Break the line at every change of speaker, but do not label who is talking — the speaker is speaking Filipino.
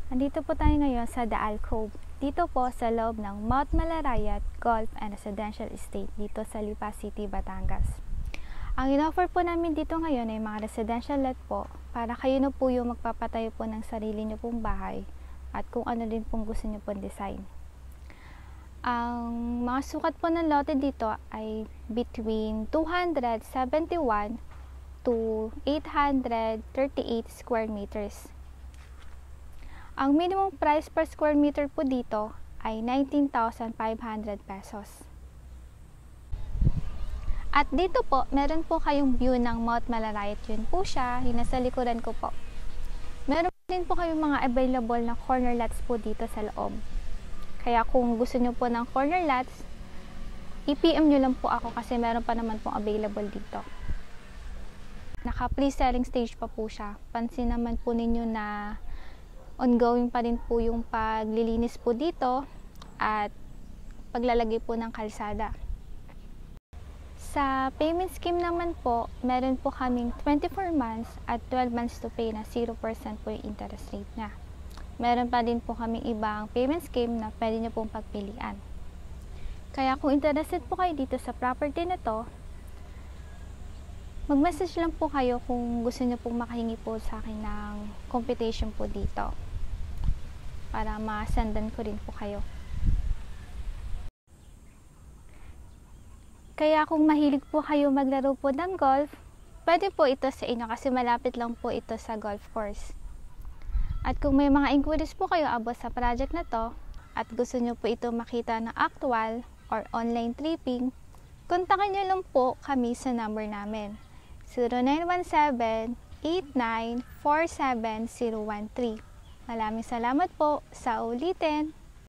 Andito po tayo ngayon sa The Alcove. Dito po sa loob ng Mount Malarayat Golf and Residential Estate dito sa Lipa City, Batangas. Ang in-offer po namin dito ngayon ay mga residential lot po para kayo na po yung magpapatayo po ng sarili nyo pong bahay at kung ano din pong gusto nyo pong design. Ang mga sukat po ng lote dito ay between 271 to 838 square meters. Ang minimum price per square meter po dito ay 19,500 pesos. At dito po, meron po kayong view ng Mount Malarayat. Yun po siya, yung nasa likuran ko po. Meron din po kayong mga available na corner lots po dito sa loob. Kaya kung gusto nyo po ng corner lots, i-PM nyo lang po ako kasi meron pa naman pong available dito. Naka pre-selling stage pa po siya. Pansin naman po ninyo na ongoing pa rin po yung paglilinis po dito at paglalagay po ng kalsada. Sa payment scheme naman po, meron po kaming 24 months at 12 months to pay na 0% po yung interest rate niya. Meron pa din po kaming ibang payment scheme na pwede nyo pong pagpilian. Kaya kung interested po kayo dito sa property na to, mag-message lang po kayo kung gusto nyo pong makahingi po sa akin ng computation po dito para ma-sendan ko rin po kayo. Kaya kung mahilig po kayo maglaro po ng golf, pwede po ito sa inyo kasi malapit lang po ito sa golf course. At kung may mga inquiries po kayo about sa project na to at gusto nyo po ito makita ng actual or online tripping, kontakin nyo lang po kami sa number namin 0917-8947-013. Maraming salamat po sa ulitin.